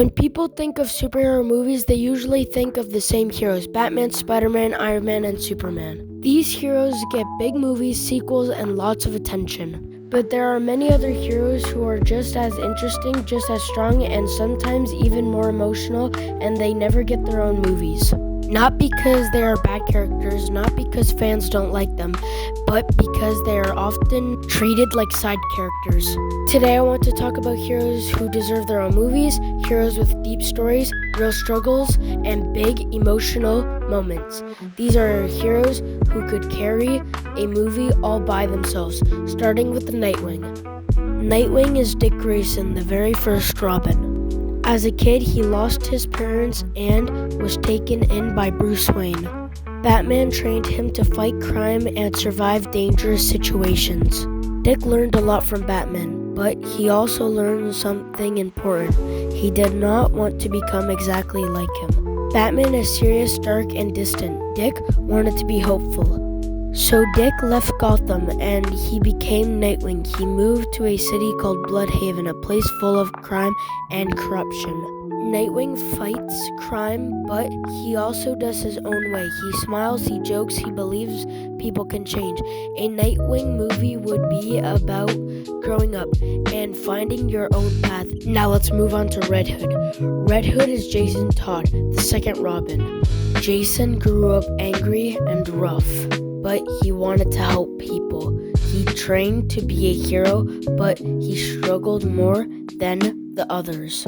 When people think of superhero movies, they usually think of the same heroes: Batman, Spider-Man, Iron Man, and Superman. These heroes get big movies, sequels, and lots of attention. But there are many other heroes who are just as interesting, just as strong, and sometimes even more emotional, and they never get their own movies. Not because they are bad characters, not because fans don't like them, but because they are often treated like side characters. Today I want to talk about heroes who deserve their own movies, heroes with deep stories, real struggles, and big emotional moments. These are heroes who could carry a movie all by themselves, starting with the Nightwing. Nightwing is Dick Grayson, the very first Robin. As a kid, he lost his parents and was taken in by Bruce Wayne. Batman trained him to fight crime and survive dangerous situations. Dick learned a lot from Batman, but he also learned something important. He did not want to become exactly like him. Batman is serious, dark, and distant. Dick wanted to be hopeful. So Dick left Gotham and he became Nightwing. He moved to a city called Blüdhaven, a place full of crime and corruption. Nightwing fights crime, but he also does his own way. He smiles, he jokes, he believes people can change. A Nightwing movie would be about growing up and finding your own path. Now let's move on to Red Hood. Red Hood is Jason Todd, the second Robin. Jason grew up angry and rough, but he wanted to help people. He trained to be a hero, but he struggled more than the others.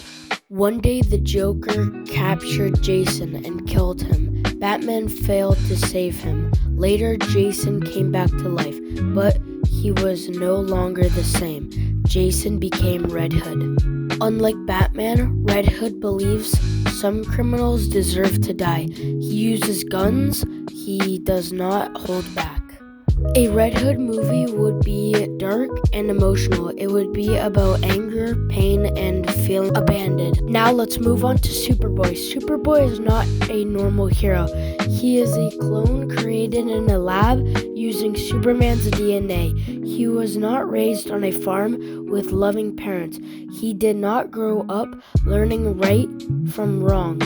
One day, the Joker captured Jason and killed him. Batman failed to save him. Later, Jason came back to life, but he was no longer the same. Jason became Red Hood. Unlike Batman, Red Hood believes some criminals deserve to die. He uses guns. He does not hold back. A Red Hood movie would be dark and emotional. It would be about anger, pain, and feeling abandoned. Now let's move on to Superboy. Superboy is not a normal hero. He is a clone created in a lab using Superman's DNA. He was not raised on a farm with loving parents. He did not grow up learning right from wrong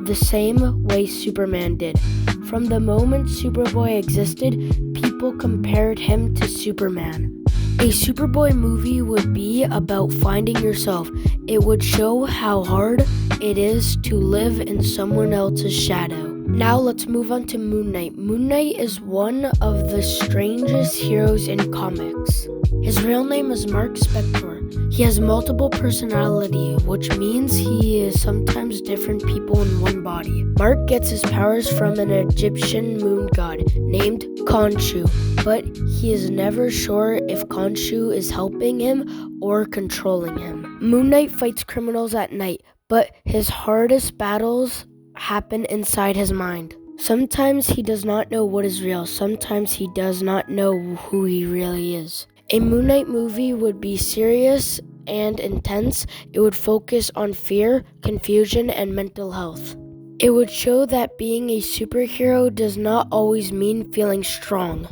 the same way Superman did. From the moment Superboy existed, people compared him to Superman. A Superboy movie would be about finding yourself. It would show how hard it is to live in someone else's shadow. Now let's move on to Moon Knight. Moon Knight is one of the strangest heroes in comics. His real name is Mark Spector. He has multiple personality, which means he is sometimes different people in one body. Mark gets his powers from an Egyptian moon god named Khonshu, but he is never sure if Khonshu is helping him or controlling him. Moon Knight fights criminals at night, but his hardest battles happen inside his mind. Sometimes he does not know what is real. Sometimes he does not know who he really is. A Moon Knight movie would be serious and intense. It would focus on fear, confusion, and mental health. It would show that being a superhero does not always mean feeling strong.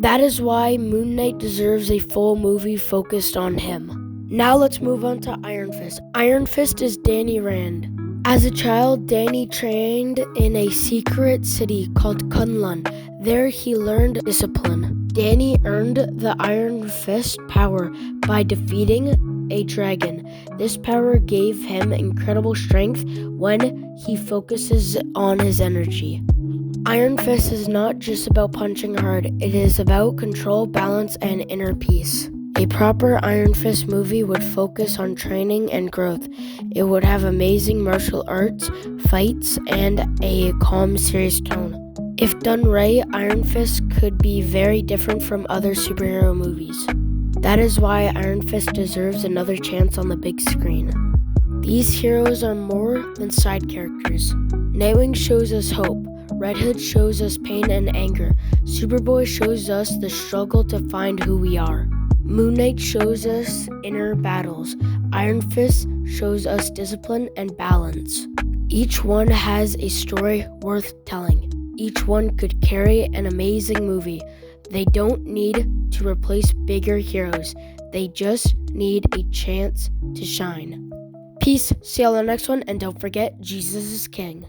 That is why Moon Knight deserves a full movie focused on him. Now let's move on to Iron Fist. Iron Fist is Danny Rand. As a child, Danny trained in a secret city called Kunlun. There he learned discipline. Danny earned the Iron Fist power by defeating a dragon. This power gave him incredible strength when he focuses on his energy. Iron Fist is not just about punching hard. It is about control, balance, and inner peace. A proper Iron Fist movie would focus on training and growth. It would have amazing martial arts, fights, and a calm, serious tone. If done right, Iron Fist could be very different from other superhero movies. That is why Iron Fist deserves another chance on the big screen. These heroes are more than side characters. Nightwing shows us hope. Red Hood shows us pain and anger. Superboy shows us the struggle to find who we are. Moon Knight shows us inner battles. Iron Fist shows us discipline and balance. Each one has a story worth telling. Each one could carry an amazing movie. They don't need to replace bigger heroes. They just need a chance to shine. Peace, see you on the next one, and don't forget, Jesus is King.